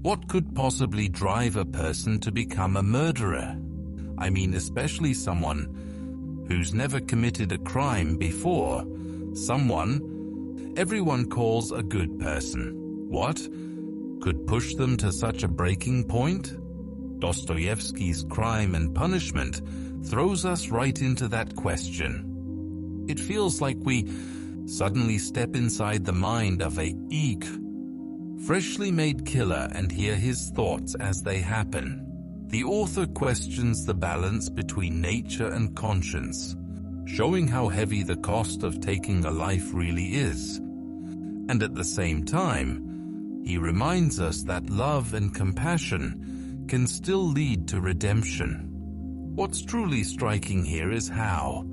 What could possibly drive a person to become a murderer? I mean, especially someone who's never committed a crime before. Someone everyone calls a good person. What could push them to such a breaking point? Dostoevsky's Crime and Punishment throws us right into that question. It feels like we suddenly step inside the mind of a freshly made killer and hear his thoughts as they happen. The author questions the balance between nature and conscience, showing how heavy the cost of taking a life really is. And at the same time, he reminds us that love and compassion can still lead to redemption. What's truly striking here is how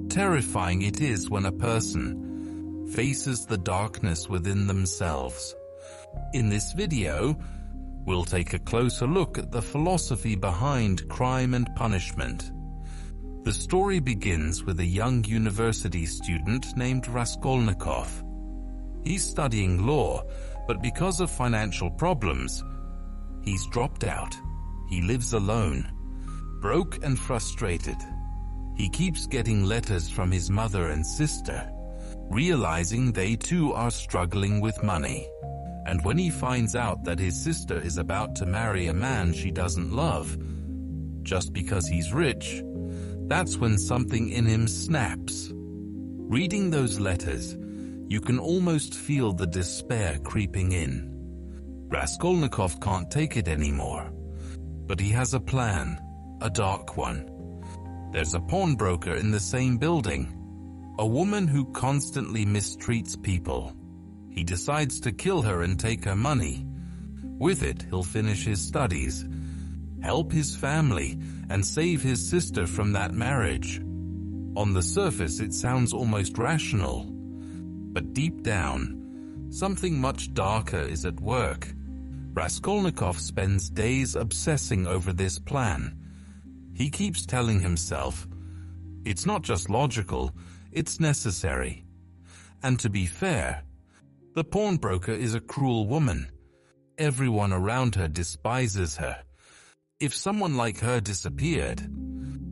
terrifying it is when a person faces the darkness within themselves. In this video, we'll take a closer look at the philosophy behind crime and punishment. The story begins with a young university student named Raskolnikov. He's studying law, but because of financial problems, he's dropped out. He lives alone, broke and frustrated. He keeps getting letters from his mother and sister, realizing they too are struggling with money. And when he finds out that his sister is about to marry a man she doesn't love, just because he's rich, that's when something in him snaps. Reading those letters, you can almost feel the despair creeping in. Raskolnikov can't take it anymore, but he has a plan, a dark one. There's a pawnbroker in the same building, a woman who constantly mistreats people. He decides to kill her and take her money. With it, he'll finish his studies, help his family, and save his sister from that marriage. On the surface, it sounds almost rational, but deep down, something much darker is at work. Raskolnikov spends days obsessing over this plan. He keeps telling himself, it's not just logical, it's necessary. And to be fair, the pawnbroker is a cruel woman. Everyone around her despises her. If someone like her disappeared,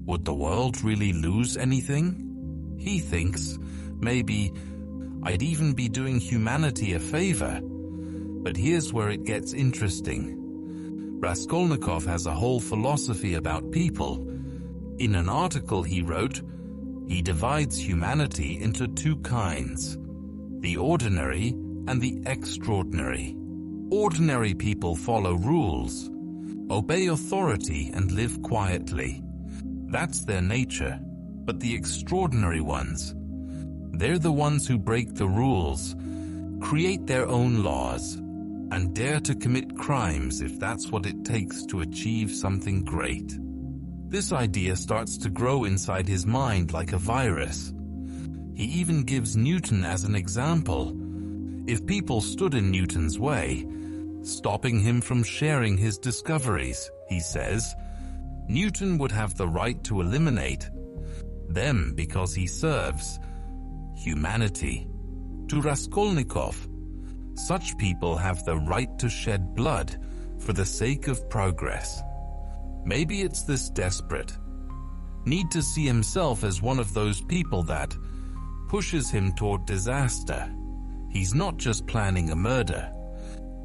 would the world really lose anything? He thinks, maybe I'd even be doing humanity a favor. But here's where it gets interesting. Raskolnikov has a whole philosophy about people. In an article he wrote, he divides humanity into two kinds, the ordinary and the extraordinary. Ordinary people follow rules, obey authority, and live quietly. That's their nature. But the extraordinary ones, they're the ones who break the rules, create their own laws, and dare to commit crimes if that's what it takes to achieve something great. This idea starts to grow inside his mind like a virus. He even gives Newton as an example. If people stood in Newton's way, stopping him from sharing his discoveries, he says, Newton would have the right to eliminate them because he serves humanity. To Raskolnikov, such people have the right to shed blood for the sake of progress. Maybe it's this desperate need to see himself as one of those people that pushes him toward disaster. He's not just planning a murder.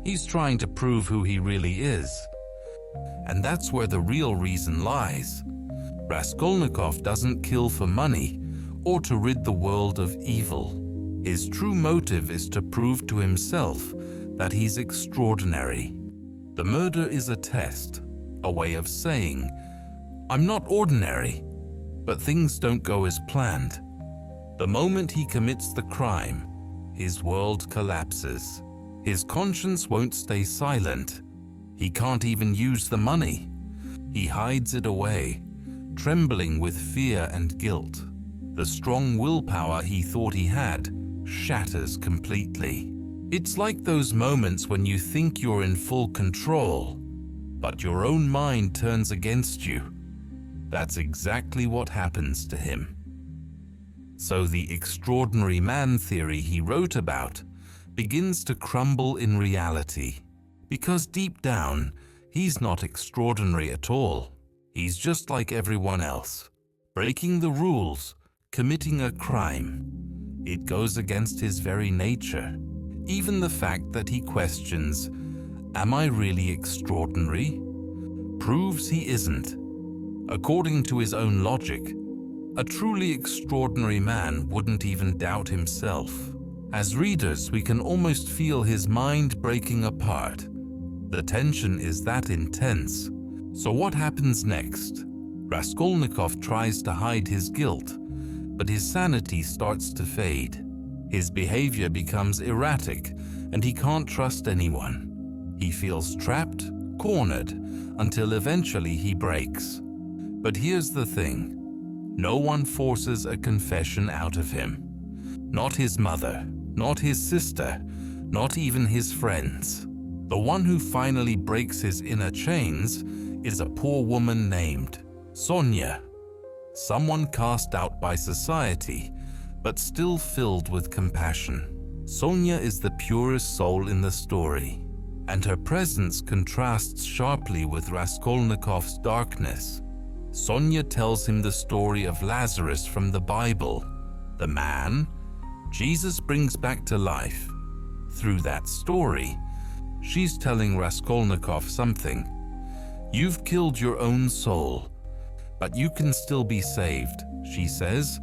He's trying to prove who he really is. And that's where the real reason lies. Raskolnikov doesn't kill for money or to rid the world of evil. His true motive is to prove to himself that he's extraordinary. The murder is a test, a way of saying, I'm not ordinary, but things don't go as planned. The moment he commits the crime, his world collapses. His conscience won't stay silent. He can't even use the money. He hides it away, trembling with fear and guilt. The strong willpower he thought he had shatters completely. It's like those moments when you think you're in full control, but your own mind turns against you. That's exactly what happens to him. So the extraordinary man theory he wrote about begins to crumble in reality. Because deep down, he's not extraordinary at all. He's just like everyone else, breaking the rules, committing a crime. It goes against his very nature. Even the fact that he questions, "Am I really extraordinary?" proves he isn't. According to his own logic, a truly extraordinary man wouldn't even doubt himself. As readers, we can almost feel his mind breaking apart. The tension is that intense. So what happens next? Raskolnikov tries to hide his guilt, but his sanity starts to fade. His behavior becomes erratic, and he can't trust anyone. He feels trapped, cornered, until eventually he breaks. But here's the thing. No one forces a confession out of him. Not his mother, not his sister, not even his friends. The one who finally breaks his inner chains is a poor woman named Sonia. Someone cast out by society, but still filled with compassion. Sonia is the purest soul in the story, and her presence contrasts sharply with Raskolnikov's darkness. Sonia tells him the story of Lazarus from the Bible, the man Jesus brings back to life. Through that story, she's telling Raskolnikov something. You've killed your own soul, but you can still be saved, she says.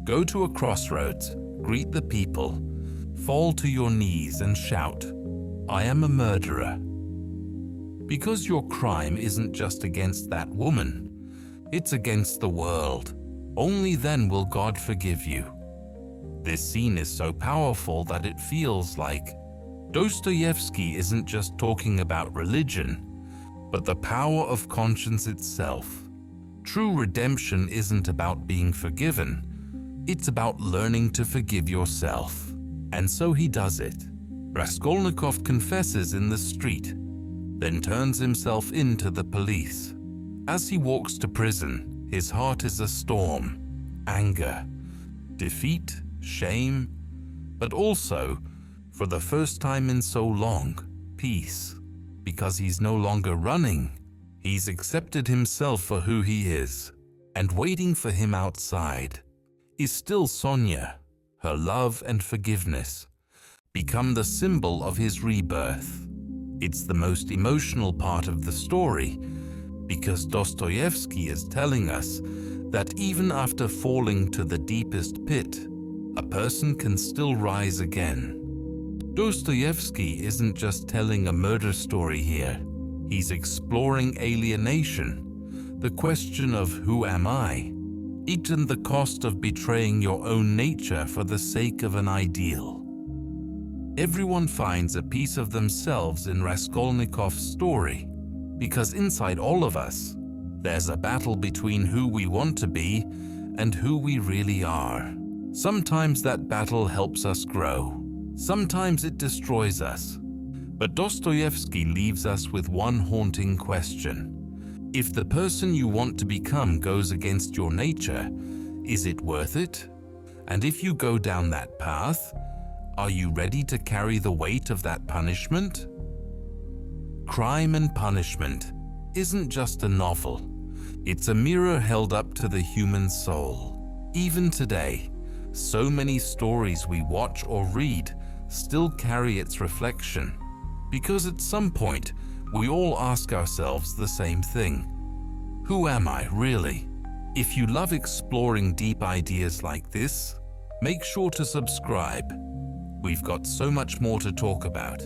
Go to a crossroads, greet the people, fall to your knees and shout, "I am a murderer." Because your crime isn't just against that woman, it's against the world. Only then will God forgive you. This scene is so powerful that it feels like Dostoevsky isn't just talking about religion, but the power of conscience itself. True redemption isn't about being forgiven, it's about learning to forgive yourself. And so he does it. Raskolnikov confesses in the street, then turns himself in to the police. As he walks to prison, his heart is a storm. Anger, defeat, shame, but also, for the first time in so long, peace. Because he's no longer running, he's accepted himself for who he is. And waiting for him outside is still Sonia. Her love and forgiveness become the symbol of his rebirth. It's the most emotional part of the story, because Dostoevsky is telling us that even after falling to the deepest pit, a person can still rise again. Dostoevsky isn't just telling a murder story here. He's exploring alienation, the question of who am I, it and the cost of betraying your own nature for the sake of an ideal. Everyone finds a piece of themselves in Raskolnikov's story, because inside all of us, there's a battle between who we want to be and who we really are. Sometimes that battle helps us grow. Sometimes it destroys us. But Dostoevsky leaves us with one haunting question. If the person you want to become goes against your nature, is it worth it? And if you go down that path, are you ready to carry the weight of that punishment? Crime and Punishment isn't just a novel. It's a mirror held up to the human soul. Even today, so many stories we watch or read still carry its reflection. Because at some point, we all ask ourselves the same thing. Who am I, really? If you love exploring deep ideas like this, make sure to subscribe. We've got so much more to talk about.